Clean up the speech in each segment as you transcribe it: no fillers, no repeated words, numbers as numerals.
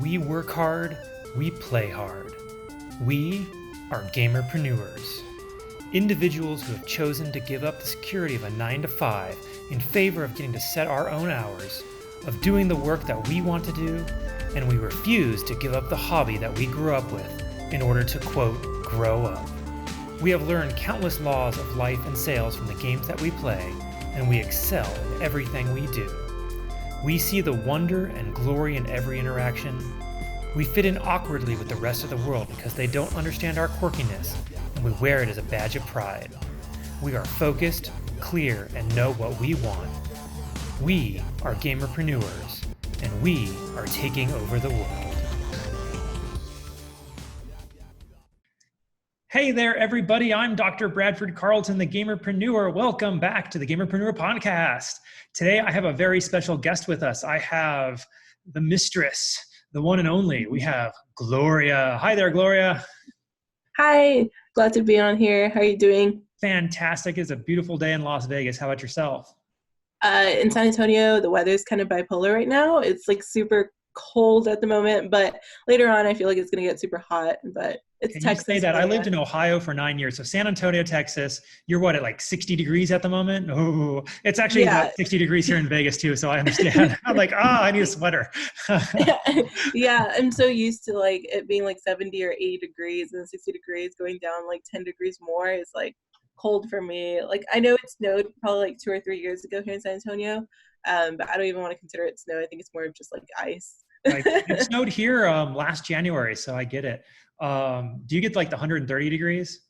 We work hard, we play hard. We are gamerpreneurs. Individuals who have chosen to give up the security of a 9 to 5 in favor of getting to set our own hours, of doing the work that we want to do, and we refuse to give up the hobby that we grew up with in order to, quote, grow up. We have learned countless laws of life and sales from the games that we play, and we excel in everything we do. We see the wonder and glory in every interaction. We fit in awkwardly with the rest of the world because they don't understand our quirkiness, and we wear it as a badge of pride. We are focused, clear, and know what we want. We are gamerpreneurs, and we are taking over the world. Hey there, everybody. I'm Dr. Bradford Carlton, the gamerpreneur. Welcome back to the Gamerpreneur podcast. Today, I have a very special guest with us. I have the mistress, the one and only. We have Gloria. Hi there, Gloria. Hi, glad to be on here. How are you doing? Fantastic. It's a beautiful day in Las Vegas. How about yourself? In San Antonio, the weather's kind of bipolar right now. It's like super cold at the moment, but later on, I feel like it's going to get super hot. But it's Can Texas. you say that? I lived in Ohio for 9 years. So San Antonio, Texas, you're what, at like 60 degrees at the moment? Oh, it's actually about 60 degrees here in Vegas too. So I understand. I'm like, I need a sweater. Yeah, I'm so used to like it being like 70 or 80 degrees and 60 degrees going down like 10 degrees more is like cold for me. Like I know it snowed probably like 2 or 3 years ago here in San Antonio, but I don't even want to consider it snow. I think it's more of just like ice. Like it snowed here last January, so I get it. Do you get like the 130 degrees?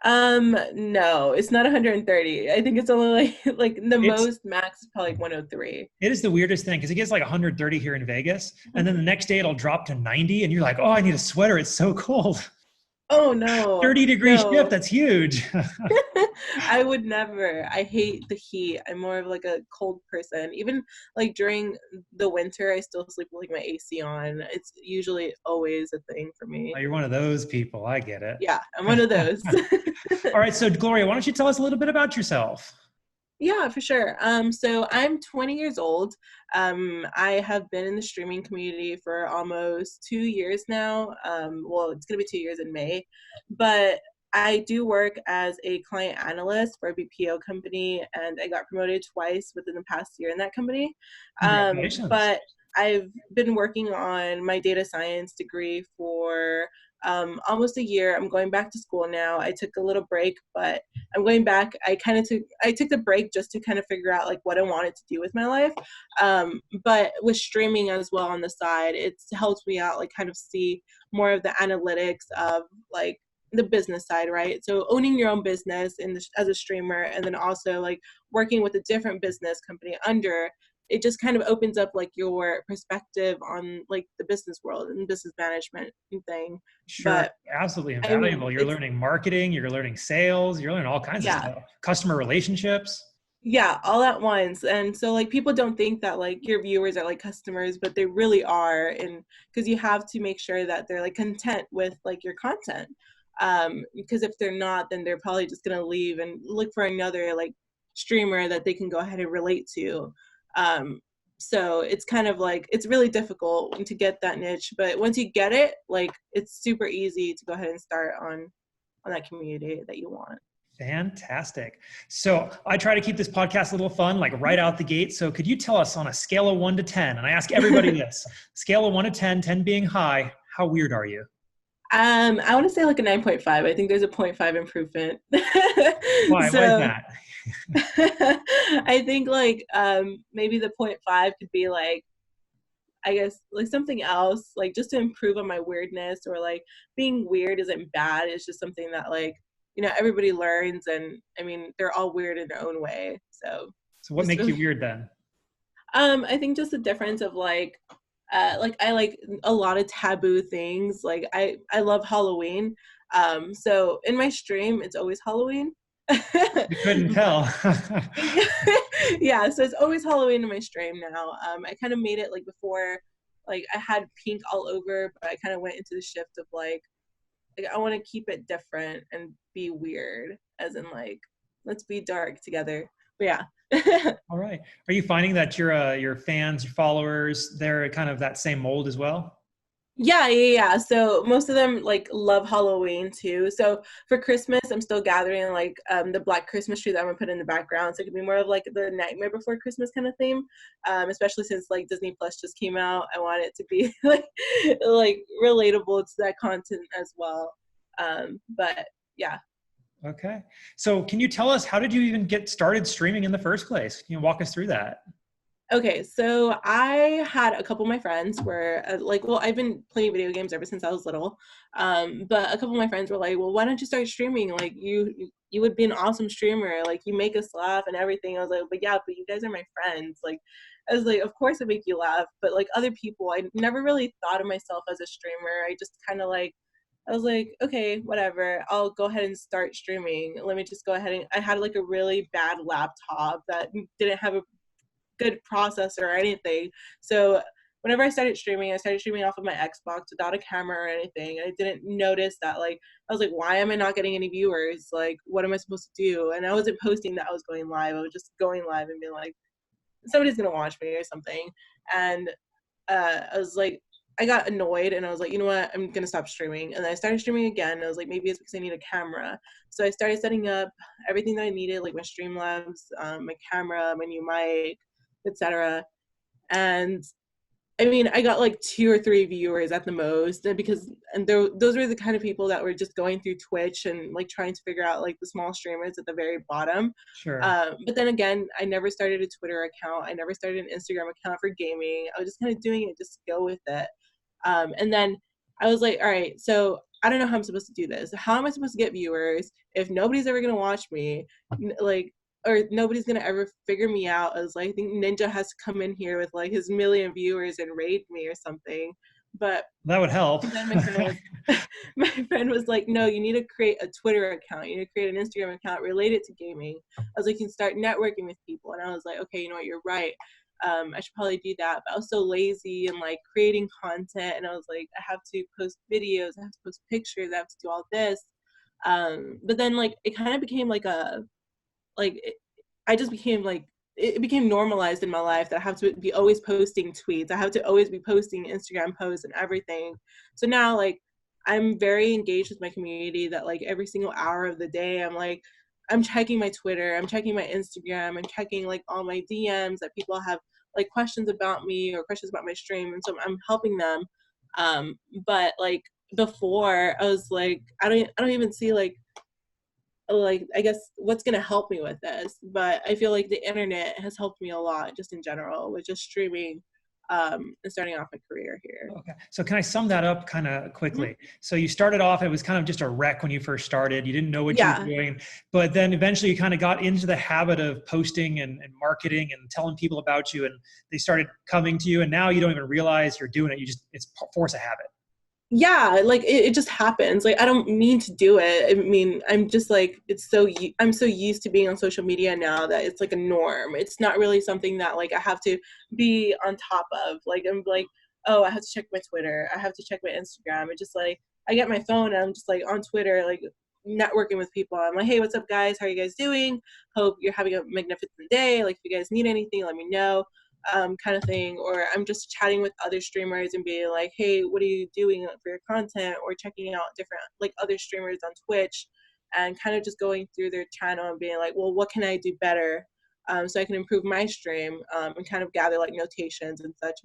No, it's not 130. I think it's only like the most max is probably like 103. It is the weirdest thing because it gets like 130 here in Vegas, and then the next day it'll drop to 90, and you're like, oh, I need a sweater. It's so cold. Oh no. 30-degree shift. That's huge. I would never. I hate the heat. I'm more of like a cold person. Even like during the winter, I still sleep with like my AC on. It's usually always a thing for me. Oh, you're one of those people. I get it. Yeah, I'm one of those. All right. So Gloria, why don't you tell us a little bit about yourself? Yeah, for sure. So I'm 20 years old. I have been in the streaming community for almost 2 years now. Well, it's going to be 2 years in May, but I do work as a client analyst for a BPO company, and I got promoted twice within the past year in that company. Congratulations. But I've been working on my data science degree for almost a year. I'm going back to school now. I took a little break, but I'm going back. I took the break just to kind of figure out like what I wanted to do with my life. But with streaming as well on the side, it's helped me out, like kind of see more of the analytics of like the business side, right? So owning your own business as a streamer, and then also like working with a different business company under, it just kind of opens up like your perspective on like the business world and business management thing. Sure. But absolutely invaluable. You're learning marketing, you're learning sales, you're learning all kinds of stuff. Customer relationships. Yeah, all at once. And so like people don't think that like your viewers are like customers, but they really are. And because you have to make sure that they're like content with like your content. Because if they're not, then they're probably just gonna leave and look for another like streamer that they can go ahead and relate to. So it's kind of like, it's really difficult to get that niche, but once you get it, like it's super easy to go ahead and start on that community that you want. Fantastic. So I try to keep this podcast a little fun, like right out the gate. So could you tell us on a scale of 1 to 10, and I ask everybody this, scale of 1 to 10, 10 being high, how weird are you? I want to say like a 9.5. I think there's a 0.5 improvement. Why is that? I think like maybe the 0.5 could be like, I guess like something else, like just to improve on my weirdness, or like being weird isn't bad. It's just something that like, everybody learns, and I mean, they're all weird in their own way. So what makes you weird then? I think just the difference of like I like a lot of taboo things. Like I love Halloween. So in my stream, it's always Halloween. You couldn't tell. Yeah, so it's always Halloween in my stream now. I kind of made it like before, like I had pink all over, but I kind of went into the shift of like I want to keep it different and be weird, as in like let's be dark together. But yeah, All right. Are you finding that your fans, your followers, they're kind of that same mold as well? Yeah. So most of them like love Halloween too. So for Christmas, I'm still gathering like the black Christmas tree that I'm gonna put in the background. So it could be more of like the Nightmare Before Christmas kind of theme. Especially since like Disney Plus just came out, I want it to be like relatable to that content as well. But yeah. Okay. So can you tell us, how did you even get started streaming in the first place? Can you walk us through that? Okay, so I had a couple of my friends were like, well, I've been playing video games ever since I was little. But a couple of my friends were like, well, why don't you start streaming? Like you would be an awesome streamer. Like you make us laugh and everything. I was like, but yeah, but you guys are my friends. Like I was like, of course I make you laugh, but like other people, I never really thought of myself as a streamer. I just kind of like I was like, okay, whatever. I'll go ahead and start streaming. Let me just go ahead and I had like a really bad laptop that didn't have a good processor or anything. So whenever I started streaming off of my Xbox without a camera or anything. I didn't notice that like I was like, why am I not getting any viewers? Like, what am I supposed to do? And I wasn't posting that I was going live. I was just going live and being like, somebody's gonna watch me or something. And I was like, I got annoyed and I was like, you know what, I'm gonna stop streaming. And then I started streaming again. I was like, maybe it's because I need a camera. So I started setting up everything that I needed, like my Streamlabs, my camera, my new mic, etc. And I mean, I got like 2 or 3 viewers at the most, and because those were the kind of people that were just going through Twitch and like trying to figure out like the small streamers at the very bottom. Sure. But then again, I never started a Twitter account. I never started an Instagram account for gaming. I was just kind of doing it just to go with it. And then I was like, all right, so I don't know how I'm supposed to do this. How am I supposed to get viewers if nobody's ever gonna watch me? Like, or nobody's gonna ever figure me out. I was like, I think Ninja has to come in here with like his million viewers and raid me or something. But That would help. then my friend was my friend was like, no, you need to create a Twitter account. You need to create an Instagram account related to gaming. I was like, you can start networking with people. And I was like, okay, you know what, you're right. I should probably do that. But I was so lazy and like creating content. And I was like, I have to post videos, I have to post pictures, I have to do all this. But then like it kind of became like a like it, I just became like it became normalized in my life that I have to be always posting tweets. I have to always be posting Instagram posts and everything. So now like I'm very engaged with my community that like every single hour of the day I'm checking my Twitter, I'm checking my Instagram, I'm checking like all my DMs that people have like questions about me or questions about my stream, and so I'm helping them. But like before I was like I don't even see like I guess what's gonna help me with this. But I feel like the internet has helped me a lot just in general with just streaming and starting off my career here. Okay. So can I sum that up kind of Mhm. quickly? So you started off, it was kind of just a wreck when you first started. You didn't know what you were Yeah. doing, but then eventually you kind of got into the habit of posting and marketing and telling people about you, and they started coming to you, and now you don't even realize you're doing it. You just, it's force of habit. Yeah, like it just happens. Like I don't mean to do it. I mean, I'm just like I'm so used to being on social media now that it's like a norm. It's not really something that like I have to be on top of. Like I'm like, oh, I have to check my Twitter. I have to check my Instagram. It's just like I get my phone and I'm just like on Twitter like networking with people. I'm like, hey, what's up guys? How are you guys doing? Hope you're having a magnificent day. Like if you guys need anything, let me know. Kind of thing, or I'm just chatting with other streamers and being like, hey, what are you doing for your content, or checking out different like other streamers on Twitch and kind of just going through their channel and being like, well, what can I do better so I can improve my stream and kind of gather like notations and such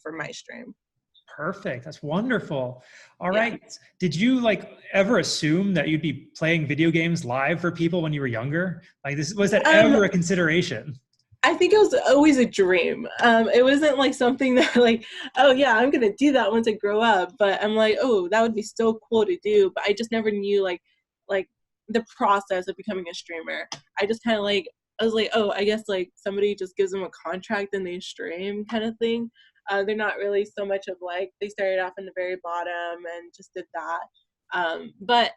for my stream. Perfect. That's wonderful. All Yeah. right. Did you like ever assume that you'd be playing video games live for people when you were younger? Like this, was that um ever a consideration? I think it was always a dream. It wasn't like something that like, oh yeah, I'm gonna do that once I grow up. But I'm like, oh, that would be so cool to do. But I just never knew like the process of becoming a streamer. I just kind of like I was like, oh, I guess like somebody just gives them a contract and they stream kind of thing. They're not really so much of like they started off in the very bottom and just did that. But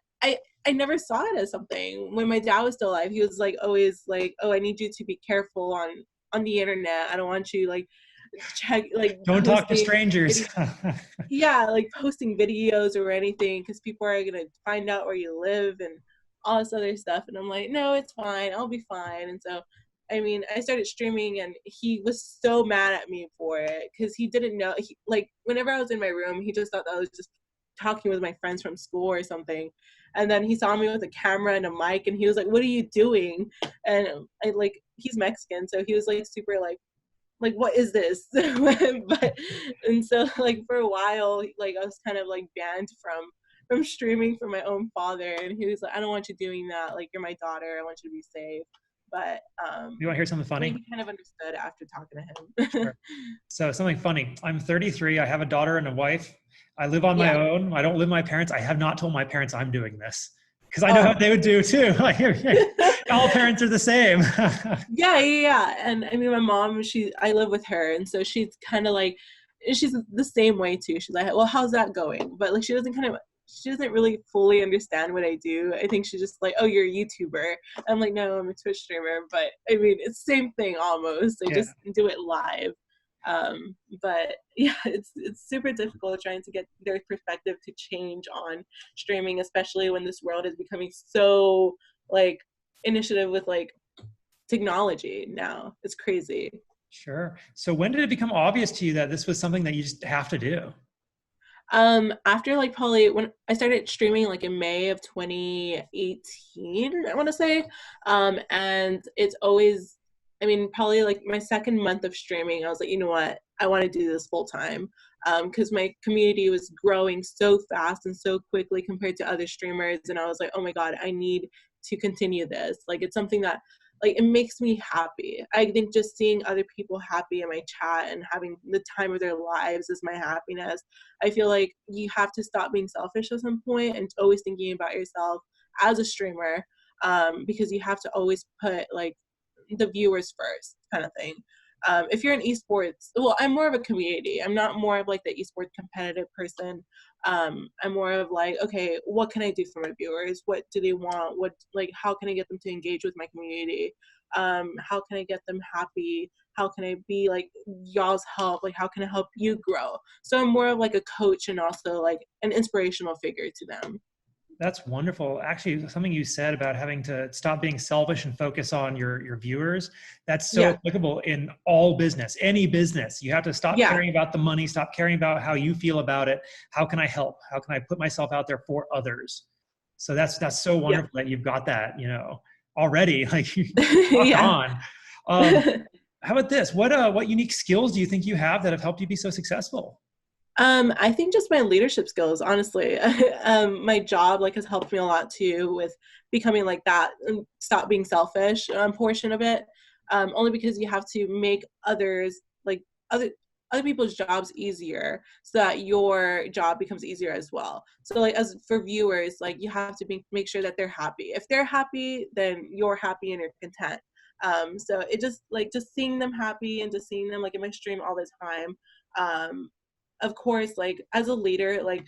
I never saw it as something. When my dad was still alive, he was like always like, "Oh, I need you to be careful on the internet. I don't want you like check like Don't talk to posting strangers. video- yeah, like posting videos or anything because people are gonna find out where you live and all this other stuff." And I'm like, "No, it's fine. I'll be fine." And so I mean, I started streaming and he was so mad at me for it because he didn't know. Like, whenever I was in my room, he just thought that I was just talking with my friends from school or something. And then he saw me with a camera and a mic and he was like, "What are you doing?" And I like, he's Mexican, so he was like super like what is this? But and so like for a while, like I was kind of like banned from streaming for my own father, and he was like, "I don't want you doing that. Like, you're my daughter. I want you to be safe." But You want to hear something I funny? think he kind of understood after talking to him. Sure. So something funny. I'm 33. I have a daughter and a wife. I live on my Yeah. own. I don't live with my parents. I have not told my parents I'm doing this because I know how Oh. they would do too. All parents are the same. Yeah. And I mean, my mom, I live with her, and so she's kind of like, she's the same way too. She's like, "Well, how's that going?" But like, she doesn't really fully understand what I do. I think she's just like, "Oh, you're a YouTuber." I'm like, "No, I'm a Twitch streamer." But I mean, it's the same thing almost. I Yeah, just do it live. But yeah, it's super difficult trying to get their perspective to change on streaming, especially when this world is becoming so like initiative with like technology now. It's crazy. sure. So when did it become obvious to you that this was something that you just have to do? After like probably when I started streaming like in May of 2018, I want to say. And it's always, I mean, probably like my second month of streaming, I was like, you know what, I want to do this full time. Because my community was growing so fast and so quickly compared to other streamers, and I was like, oh my god, I need to continue this. Like, it's something that like it makes me happy. I think just seeing other people happy in my chat and having the time of their lives is my happiness. I feel like you have to stop being selfish at some point and always thinking about yourself as a streamer, because you have to always put like the viewers first, kind of thing. If you're in esports, well, I'm more of a community. I'm not more of like the esports competitive person. I'm more of like, okay, what can I do for my viewers? What do they want? What, like, how can I get them to engage with my community? How can I get them happy? How can I be like y'all's help? Like, how can I help you grow? So I'm more of like a coach and also like an inspirational figure to them. That's wonderful. Actually, something you said about having to stop being selfish and focus on your viewers, that's so Yeah, applicable in all business, any business. You have to stop yeah, caring about the money, stop caring about how you feel about it. How can I help? How can I put myself out there for others? So that's so yeah, wonderful that you've got that, already. Like, rock yeah. on. Um, how about this? What unique skills do you think you have that have helped you be so successful? I think just my leadership skills, honestly. My job like has helped me a lot too with becoming like that stop being selfish portion of it. Only because you have to make others like other people's jobs easier so that your job becomes easier as well. So like as for viewers, like you have to make sure that they're happy. If they're happy, then you're happy and you're content. So it just seeing them happy and just seeing them like in my stream all the time. Um, of course, like as a leader, like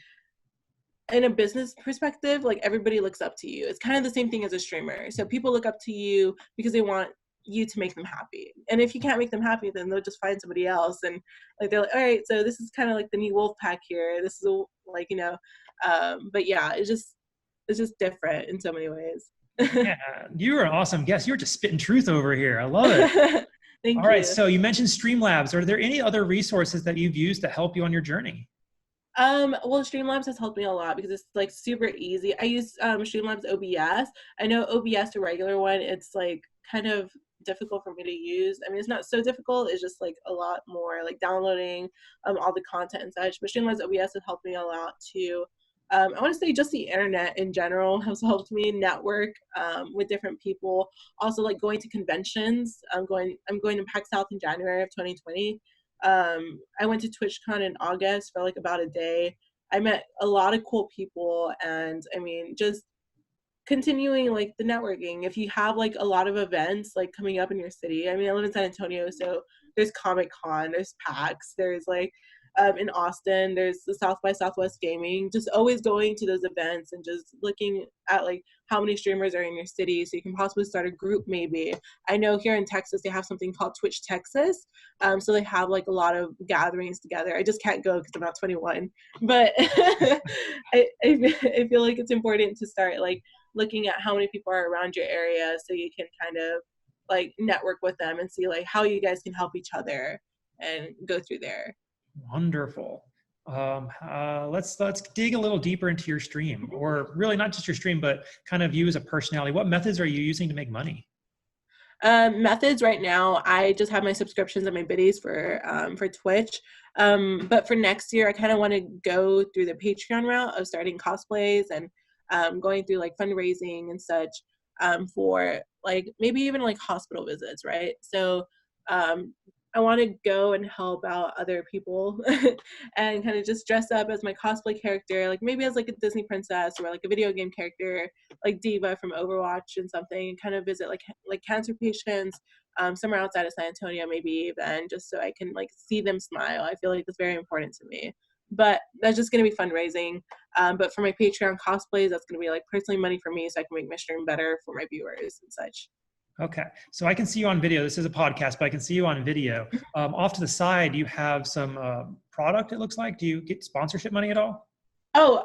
in a business perspective, like everybody looks up to you. It's kind of the same thing as a streamer. So people look up to you because they want you to make them happy. And if you can't make them happy, then they'll just find somebody else. And like they're like, all right, so this is kind of like the new wolf pack here. This is like, but yeah, it's just different in so many ways. Yeah, you were an awesome guest. You were just spitting truth over here. I love it. All Thank right. you. So you mentioned Streamlabs. Are there any other resources that you've used to help you on your journey? Well, Streamlabs has helped me a lot because it's like super easy. I use Streamlabs OBS. I know OBS, the regular one, it's like kind of difficult for me to use. I mean, it's not so difficult. It's just like a lot more like downloading all the content and such. But Streamlabs OBS has helped me a lot too. I want to say just the internet in general has helped me network with different people. Also, like going to conventions. I'm going to PAX South in January of 2020. I went to TwitchCon in August for like about a day. I met a lot of cool people, and I mean, just continuing like the networking. If you have like a lot of events like coming up in your city, I mean, I live in San Antonio, so there's Comic Con, there's PAX, there's like in Austin, there's the South by Southwest Gaming. Just always going to those events and just looking at like how many streamers are in your city, so you can possibly start a group maybe. I know here in Texas they have something called Twitch Texas, so they have like a lot of gatherings together. I just can't go because I'm not 21, but I feel like it's important to start like looking at how many people are around your area so you can kind of like network with them and see like how you guys can help each other and go through there. Wonderful. Let's dig a little deeper into your stream, or really not just your stream, but kind of you as a personality. What methods are you using to make money? Methods right now, I just have my subscriptions and my biddies for Twitch. But for next year, I kind of want to go through the Patreon route of starting cosplays and going through like fundraising and such for like maybe even like hospital visits, right? So um, I want to go and help out other people and kind of just dress up as my cosplay character, like maybe as like a Disney princess or like a video game character, like Diva from Overwatch and something, and kind of visit like cancer patients somewhere outside of San Antonio, maybe even just so I can like see them smile. I feel like it's very important to me. But that's just going to be fundraising. But for my Patreon cosplays, that's going to be like personally money for me so I can make my stream better for my viewers and such. Okay, so I can see you on video. This is a podcast, but I can see you on video. Off to the side, you have some product, it looks like. Do you get sponsorship money at all? Oh,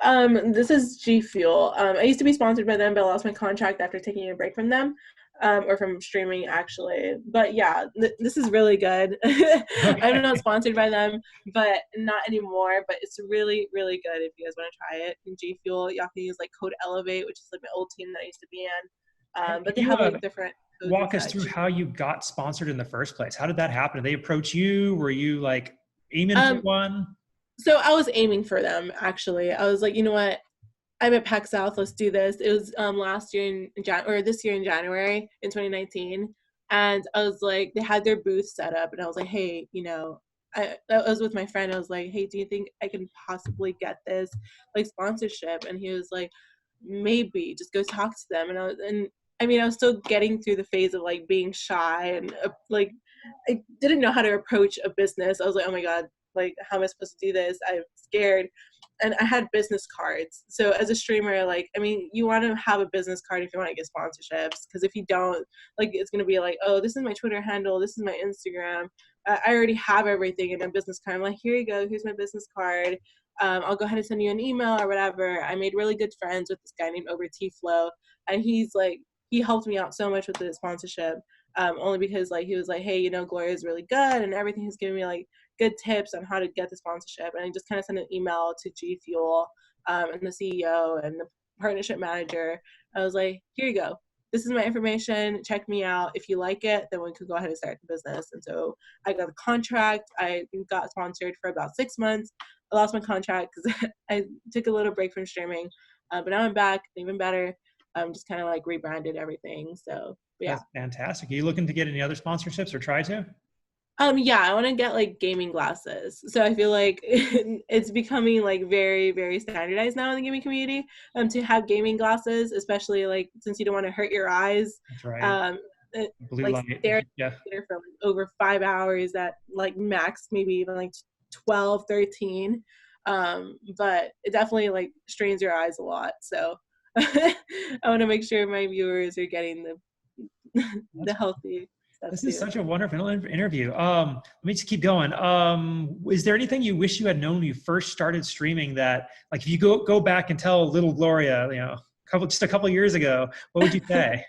this is G Fuel. I used to be sponsored by them, but I lost my contract after taking a break from them, or from streaming actually. But yeah, this is really good. I'm not sponsored by them, but not anymore. But it's really, really good if you guys want to try it. In G Fuel, y'all can use like code Elevate, which is like my old team that I used to be in. But they have like different codes walk and us such. through how you got sponsored in the first place. How did that happen? Did they approach you? Were you like aiming for one? So I was aiming for them actually. I was like, you know what? I'm at PAC South. Let's do this. It was last year this year in January in 2019, and I was like, they had their booth set up, and I was like, hey, I was with my friend. I was like, hey, do you think I can possibly get this like sponsorship? And he was like, maybe just go talk to them. I was still getting through the phase of like being shy and like I didn't know how to approach a business. I was like, oh my god, like how am I supposed to do this? I'm scared. And I had business cards. So as a streamer, like, I mean, you want to have a business card if you want to get sponsorships. Because if you don't, like, it's going to be like, oh, this is my Twitter handle. This is my Instagram. I already have everything in a business card. I'm like, here you go. Here's my business card. I'll go ahead and send you an email or whatever. I made really good friends with this guy named Over T-Flow. And he helped me out so much with the sponsorship. Only because like he was like, hey, Gloria is really good and everything. He's giving me like good tips on how to get the sponsorship. And I just kind of sent an email to G Fuel and the CEO and the partnership manager. I was like, here you go. This is my information. Check me out. If you like it, then we could go ahead and start the business. And so I got a contract. I got sponsored for about 6 months. I lost my contract because I took a little break from streaming. But now I'm back, even better. Just kind of like rebranded everything. So yeah. That's fantastic. Are you looking to get any other sponsorships or try to? Yeah, I want to get like gaming glasses. So I feel like it's becoming like very, very standardized now in the gaming community to have gaming glasses, especially like since you don't want to hurt your eyes. That's right. Blue Like light. stare Yeah. for like over 5 hours at like max, maybe even like 12, 13. But it definitely like strains your eyes a lot. So I want to make sure my viewers are getting the healthy stuff This too. is such a wonderful interview. Let me just keep going. Is there anything you wish you had known when you first started streaming that, like, if you go back and tell little Gloria, just a couple years ago, what would you say?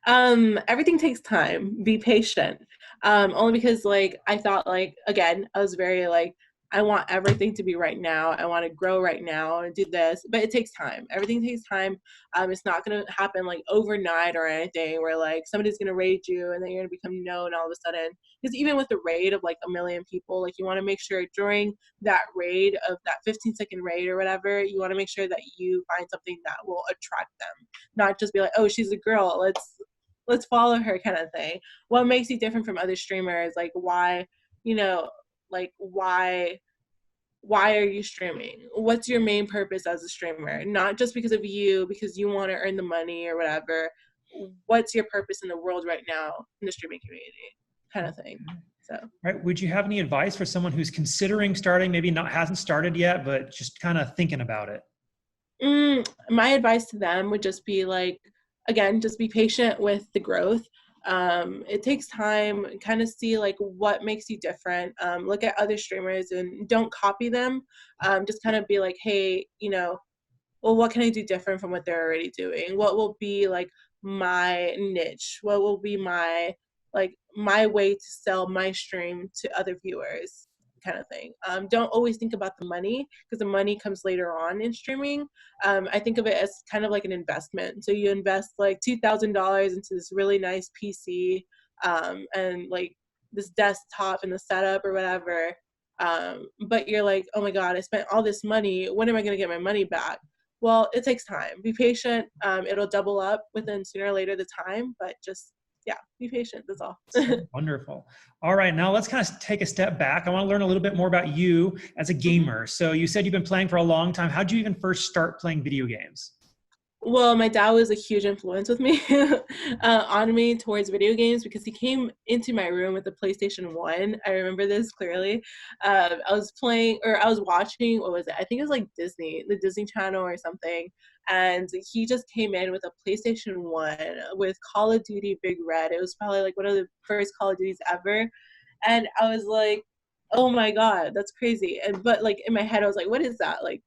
Everything takes time. Be patient. Only because like I thought like again, I was very like I want everything to be right now. I want to grow right now and do this, but it takes time. Everything takes time. It's not gonna happen like overnight or anything where like somebody's gonna raid you and then you're gonna become known all of a sudden. Because even with the raid of like 1 million people, like you want to make sure during that raid of that 15-second raid or whatever, you want to make sure that you find something that will attract them, not just be like, oh, she's a girl, let's follow her kind of thing. What makes you different from other streamers? Like why, like why are you streaming? What's your main purpose as a streamer? Not just because of you, because you want to earn the money or whatever. What's your purpose in the world right now in the streaming community kind of thing. So Right. Would you have any advice for someone who's considering starting, maybe hasn't started yet, but just kind of thinking about it? My advice to them would just be like, again, just be patient with the growth. It takes time, kind of see like what makes you different. Look at other streamers and don't copy them. Just kind of be like, hey, well, what can I do different from what they're already doing? What will be like my niche? What will be my like my way to sell my stream to other viewers kind of thing. Don't always think about the money because the money comes later on in streaming. I think of it as kind of like an investment. So you invest like $2,000 into this really nice PC, and like this desktop and the setup or whatever. But you're like, oh my God, I spent all this money. When am I going to get my money back? Well, it takes time. Be patient. It'll double up within sooner or later the time, but just, yeah, be patient. That's all. Wonderful. All right, now let's kind of take a step back. I want to learn a little bit more about you as a gamer. So you said you've been playing for a long time. How did you even first start playing video games? Well, my dad was a huge influence with me, on me towards video games because he came into my room with the PlayStation 1. I remember this clearly. I was playing, or I was watching, what was it? I think it was like Disney, the Disney Channel or something. And he just came in with a PlayStation 1 with Call of Duty Big Red. It was probably like one of the first Call of Duties ever. And I was like, oh my God, that's crazy. And but like in my head, I was like, what is that? Like,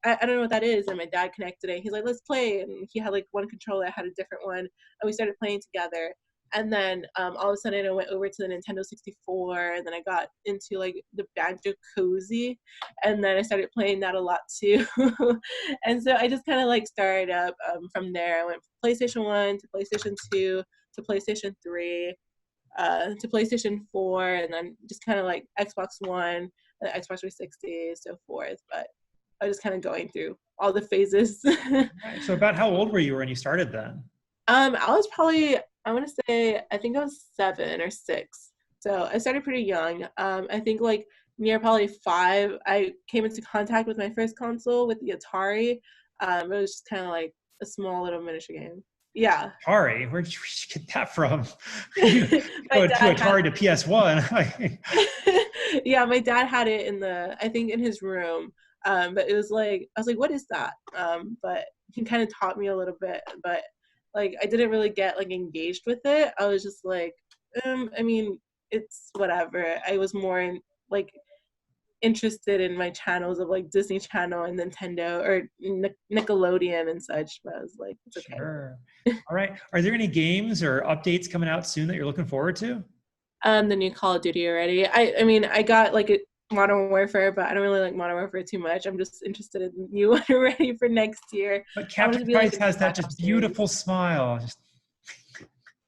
I don't know what that is. And my dad connected it. He's like, let's play. And he had like one controller, I had a different one. And we started playing together. And then all of a sudden I went over to the Nintendo 64. And then I got into like the Banjo Cozy. And then I started playing that a lot too. And so I just kind of like started up from there. I went from PlayStation 1 to PlayStation 2 to PlayStation 3 to PlayStation 4. And then just kind of like Xbox One, Xbox 360, so forth. But I was just kind of going through all the phases. Right. So about how old were you when you started then? I was probably, I want to say, I think I was 7 or 6. So I started pretty young. I think like near probably 5, I came into contact with my first console with the Atari. It was just kind of like a small little miniature game. Yeah. Atari, where'd you get that from? You My go to dad had Atari to PS1. yeah, my dad had it in the, I think in his room. But it was like, I was like, what is that? But he kind of taught me a little bit, but like I didn't really get like engaged with it. I was just like, I mean, it's whatever. I was more in like interested in my channels of like Disney Channel and Nintendo or Nickelodeon and such. But I was like, it's okay. Sure. All right. Are there any games or updates coming out soon that you're looking forward to? The new Call of Duty already. I mean, I got like a Modern Warfare, but I don't really like Modern Warfare too much. I'm just interested in the new one already for next year. But I want it to Captain be like Price a new has that Black just Ops beautiful series. smile.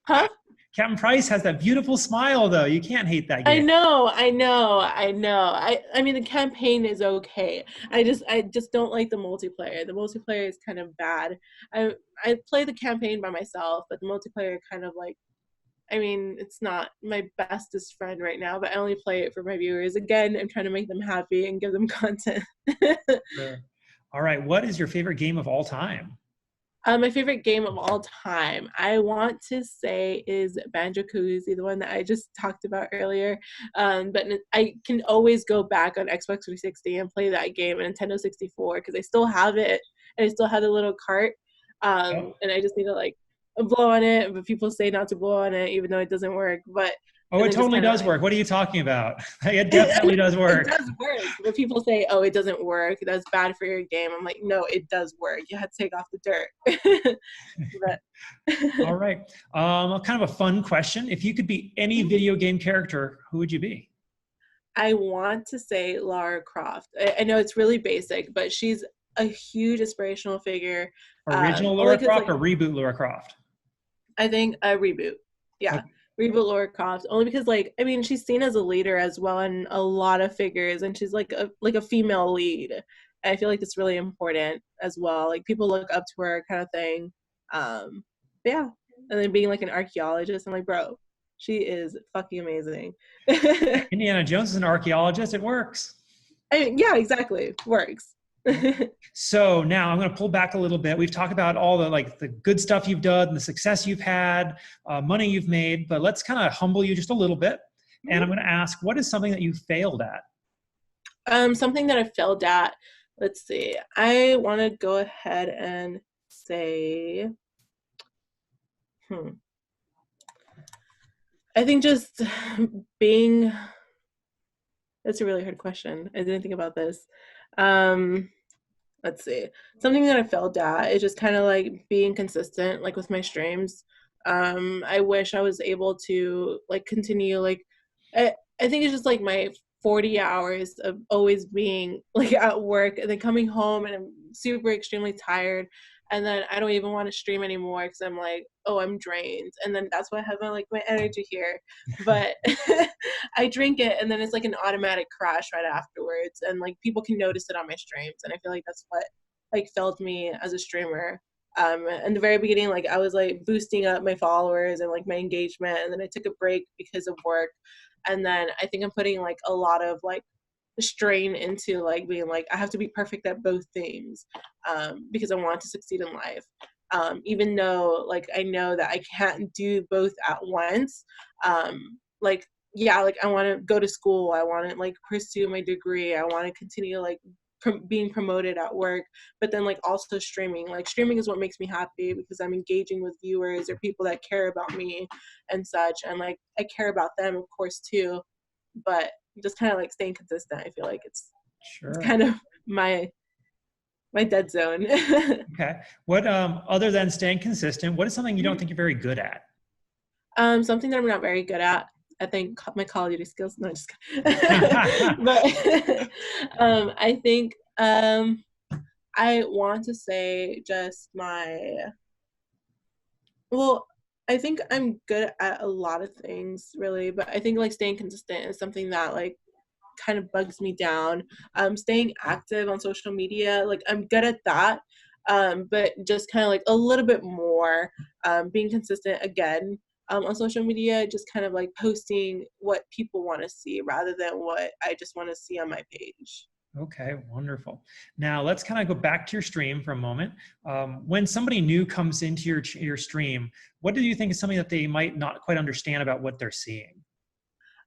Huh? Captain Price has that beautiful smile, though. You can't hate that I game. know, I know, I know. I mean the campaign is okay. I just don't like the multiplayer. The multiplayer is kind of bad. I play the campaign by myself, but the multiplayer kind of like, I mean, it's not my bestest friend right now, but I only play it for my viewers. Again, I'm trying to make them happy and give them content. Sure. All right. What is your favorite game of all time? My favorite game of all time, I want to say, is Banjo Kazooie, the one that I just talked about earlier. But I can always go back on Xbox 360 and play that game and Nintendo 64 because I still have it and I still have the little cart. Oh, And I just need to like blow on it, but people say not to blow on it even though it doesn't work. But oh, and it then just totally kind of does like work. What are you talking about? It I definitely mean, does it work. does work, but people say, "Oh, it doesn't work. That's bad for your game." I'm like, "No, it does work. You have to take off the dirt." All but right. Kind of a fun question. If you could be any video game character, who would you be? I want to say Lara Croft. I know it's really basic, but she's a huge inspirational figure. Original Only Lara because, Croft like, or reboot Lara Croft? I think a reboot. Yeah, Okay, reboot Lara Croft. Only because, like, I mean, she's seen as a leader as well in a lot of figures, and she's like a female lead. I feel like it's really important as well. Like people look up to her, kind of thing. Yeah, and then being like an archaeologist, I'm like, bro, she is fucking amazing. Indiana Jones is an archaeologist. It works. I mean, yeah, exactly, works. So now I'm going to pull back a little bit. We've talked about all the like the good stuff you've done, the success you've had, money you've made, but let's kind of humble you just a little bit. And I'm going to ask, what is something that you failed at? Something that I failed at. Let's see. I want to go ahead and say, hmm. I think just being. That's a really hard question. I didn't think about this. Um, let's see. Something that I failed at is just kind of like being consistent, like with my streams. I wish I was able to like continue like I think it's just like my 40 hours of always being like at work and then coming home and I'm super extremely tired and then I don't even want to stream anymore because I'm like, oh, I'm drained. And then that's why I have my energy here. But I drink it and then it's like an automatic crash right afterwards. And like people can notice it on my streams. And I feel like that's what like failed me as a streamer. In the very beginning, like I was like boosting up my followers and like my engagement, and then I took a break because of work. And then I think I'm putting like a lot of like strain into like being like I have to be perfect at both things because I want to succeed in life. Even though like I know that I can't do both at once. Like yeah, like I want to go to school, I want to like pursue my degree, I want to continue like being promoted at work, but then like also streaming. Like streaming is what makes me happy because I'm engaging with viewers or people that care about me and such, and like I care about them of course too, but just kind of like staying consistent. I feel like it's Sure. kind of my dead zone. Okay. What other than staying consistent, what is something you don't think you're very good at? Something that I'm not very good at. I think my Call of Duty skills. No, just but I think I want to say just my well, I think I'm good at a lot of things really, but I think like staying consistent is something that like kind of bugs me down. Staying active on social media, like I'm good at that. But just kind of like a little bit more, being consistent again, on social media, just kind of like posting what people want to see rather than what I just want to see on my page. Okay, wonderful. Now let's kind of go back to your stream for a moment. When somebody new comes into your stream, what do you think is something that they might not quite understand about what they're seeing?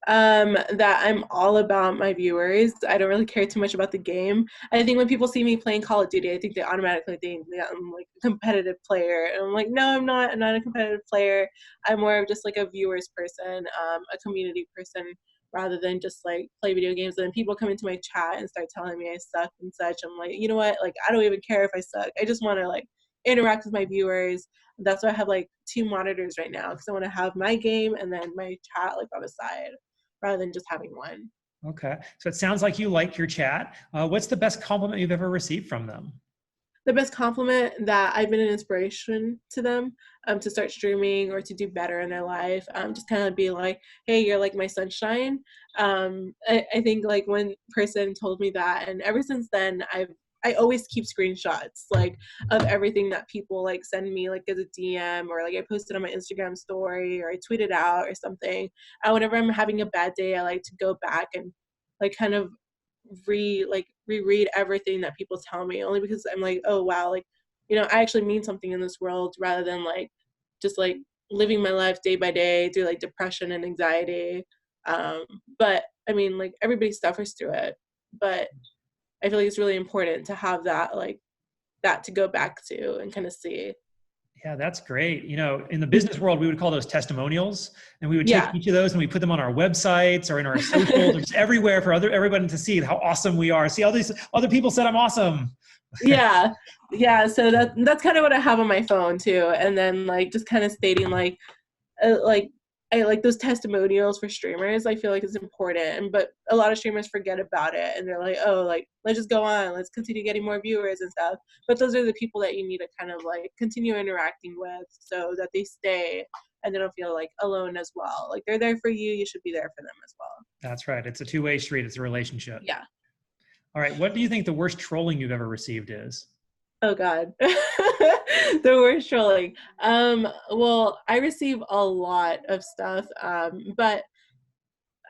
That I'm all about my viewers. I don't really care too much about the game. I think when people see me playing Call of Duty, I think they automatically think that I'm like a competitive player. And I'm like, no, I'm not. I'm not a competitive player. I'm more of just like a viewers person, a community person, rather than just like play video games. And then people come into my chat and start telling me I suck and such. I'm like, you know what? Like, I don't even care if I suck. I just want to like interact with my viewers. That's why I have like two monitors right now because I want to have my game and then my chat like on the side rather than just having one. Okay, so it sounds like you like your chat. What's the best compliment you've ever received from them? The best compliment that I've been an inspiration to them, to start streaming or to do better in their life. Just kind of be like, hey, you're like my sunshine. I think like one person told me that, and ever since then, I always keep screenshots like of everything that people like send me like as a DM or like I posted on my Instagram story or I tweeted out or something. Whenever I'm having a bad day, I like to go back and like kind of reread everything that people tell me only because I'm like, oh wow, like I actually mean something in this world rather than like just like living my life day by day through like depression and anxiety. um but I mean like everybody suffers through it, but I feel like it's really important to have that like that to go back to and kind of see. Yeah, that's great. You know, in the business world, we would call those testimonials, and we would take Yeah. each of those and we put them on our websites or in our socials or just everywhere for everyone to see how awesome we are. See, all these other people said I'm awesome. Yeah, so that's kind of what I have on my phone too, and then like just kind of stating like I like those testimonials for streamers. I feel like it's important, but a lot of streamers forget about it, and they're like, "Oh, like let's just go on, let's continue getting more viewers and stuff." But those are the people that you need to kind of like continue interacting with, so that they stay and they don't feel like alone as well. Like they're there for you, you should be there for them as well. That's right. It's a two-way street. It's a relationship. Yeah. All right. What do you think the worst trolling you've ever received is? Oh God. The worst trolling. Well, I receive a lot of stuff, but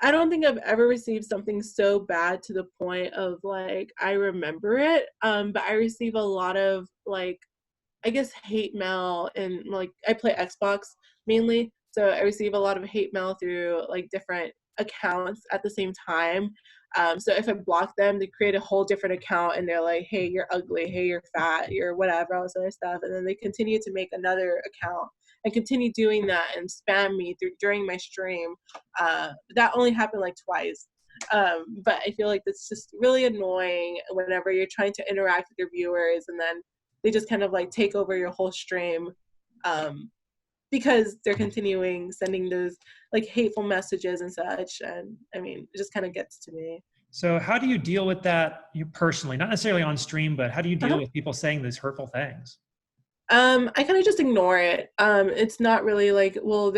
I don't think I've ever received something so bad to the point of like I remember it. But I receive a lot of like I guess hate mail, and like I play Xbox mainly, so I receive a lot of hate mail through like different accounts at the same time. So if I block them, they create a whole different account and they're like, "Hey, you're ugly. Hey, you're fat. You're whatever, all this other stuff," and then they continue to make another account and continue doing that and spam me during my stream. That only happened like twice. But I feel like that's just really annoying whenever you're trying to interact with your viewers and then they just kind of like take over your whole stream, um, because they're continuing sending those like hateful messages and such. And I mean, it just kind of gets to me. So how do you deal with that, you personally, not necessarily on stream, but how do you deal Uh-huh. with people saying these hurtful things? I kind of just ignore it. It's not really like, well,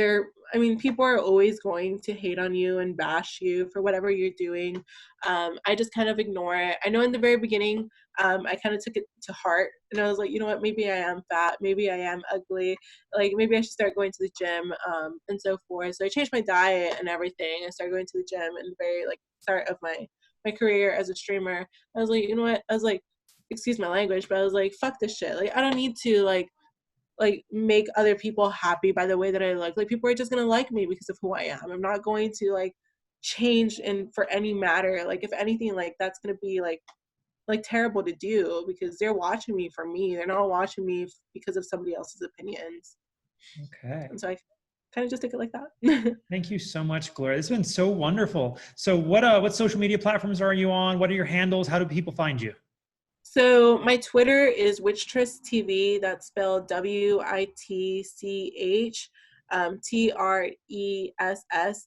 I mean, people are always going to hate on you and bash you for whatever you're doing. I just kind of ignore it. I know in the very beginning, I kind of took it to heart, and I was like, you know what, maybe I am fat, maybe I am ugly, like maybe I should start going to the gym, and so forth. So I changed my diet and everything. I started going to the gym in the very like start of my career as a streamer. I was like, you know what, I was like, excuse my language, but I was like, fuck this shit. Like, I don't need to like make other people happy by the way that I look. Like, people are just gonna like me because of who I am. I'm not going to like change in for any matter. Like, if anything, like that's gonna be like terrible to do, because they're watching me for me. They're not watching me because of somebody else's opinions. Okay. And so I kind of just take it like that. Thank you so much, Gloria. This has been so wonderful. So what social media platforms are you on? What are your handles? How do people find you? So my Twitter is Witchtress TV. That's spelled WITCH TRESS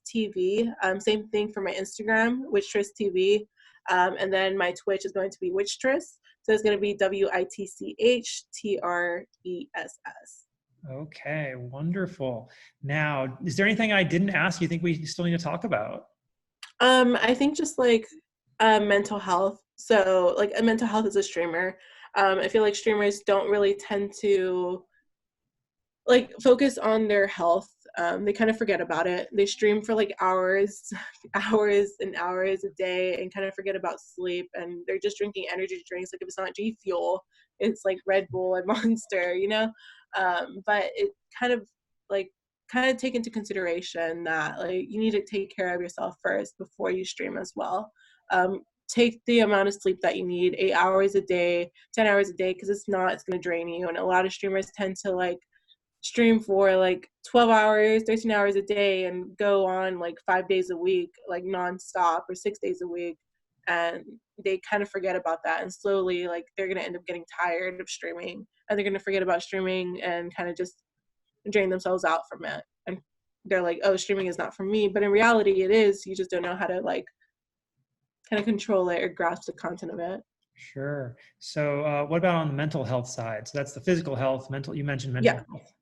TV. Same thing for my Instagram, Witchtress TV. And then my Twitch is going to be Witchtress. So it's going to be WITCHTRESS. Okay, wonderful. Now, is there anything I didn't ask you think we still need to talk about? I think just like mental health. So like a mental health as a streamer. I feel like streamers don't really tend to like focus on their health. They kind of forget about it. They stream for like hours, hours and hours a day, and kind of forget about sleep. And they're just drinking energy drinks. Like, if it's not G Fuel, it's like Red Bull and Monster, you know. But it kind of take into consideration that like you need to take care of yourself first before you stream as well. Take the amount of sleep that you need, 8 hours a day, 10 hours a day, because it's going to drain you. And a lot of streamers tend to like stream for like 12 hours, 13 hours a day and go on like 5 days a week, like nonstop, or 6 days a week. And they kind of forget about that. And slowly, like, they're going to end up getting tired of streaming, and they're going to forget about streaming and kind of just drain themselves out from it. And they're like, oh, streaming is not for me. But in reality, it is. You just don't know how to like kind of control it or grasp the content of it. Sure. So what about on the mental health side? So that's the physical health, you mentioned mental health.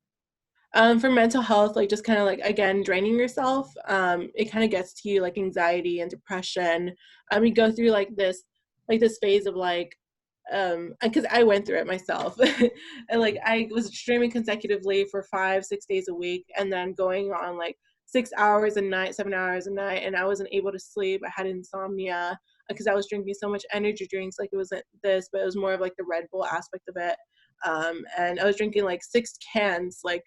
For mental health, like just kind of like, again, draining yourself, it kind of gets to you like anxiety and depression. You go through like this phase of like, because I went through it myself. And like I was streaming consecutively for 5-6 days a week, and then going on like 6 hours a night, 7 hours a night, and I wasn't able to sleep. I had insomnia because I was drinking so much energy drinks. Like, it wasn't this, but it was more of like the Red Bull aspect of it. And I was drinking like 6 cans like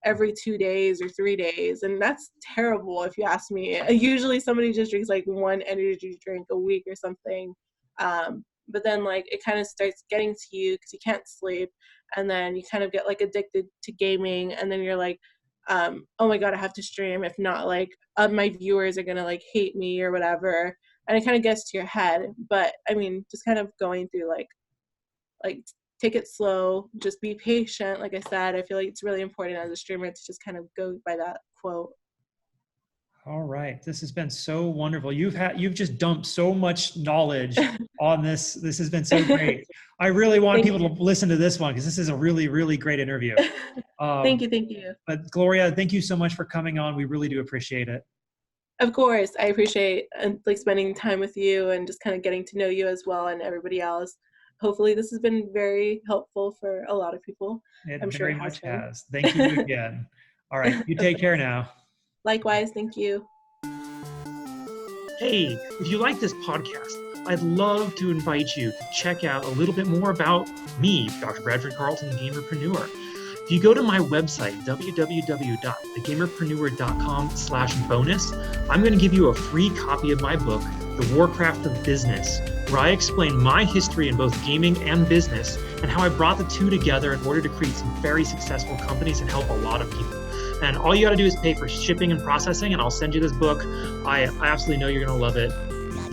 every 2 days or 3 days, and that's terrible if you ask me. Usually somebody just drinks like 1 energy drink a week or something. But then like it kind of starts getting to you because you can't sleep, and then you kind of get like addicted to gaming, and then you're like, oh my god, I have to stream, if not like my viewers are gonna like hate me or whatever. And it kind of gets to your head. But I mean, just kind of going through like take it slow, just be patient. Like I said, I feel like it's really important as a streamer to just kind of go by that quote. All right. This has been so wonderful. You've just dumped so much knowledge on this. This has been so great. I really want people to listen to this one because this is a really, really great interview. Thank you. But Gloria, thank you so much for coming on. We really do appreciate it. Of course. I appreciate like spending time with you and just kind of getting to know you as well, and everybody else. Hopefully this has been very helpful for a lot of people. I'm sure it much has. Thank you again. All right. You take care now. Likewise. Thank you. Hey, if you like this podcast, I'd love to invite you to check out a little bit more about me, Dr. Bradford Carlton, gamerpreneur. If you go to my website, www.thegamerpreneur.com/bonus, I'm going to give you a free copy of my book, The Warcraft of Business, where I explain my history in both gaming and business and how I brought the two together in order to create some very successful companies and help a lot of people. And all you got to do is pay for shipping and processing, and I'll send you this book. I absolutely know you're going to love it.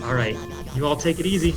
All right, you all take it easy.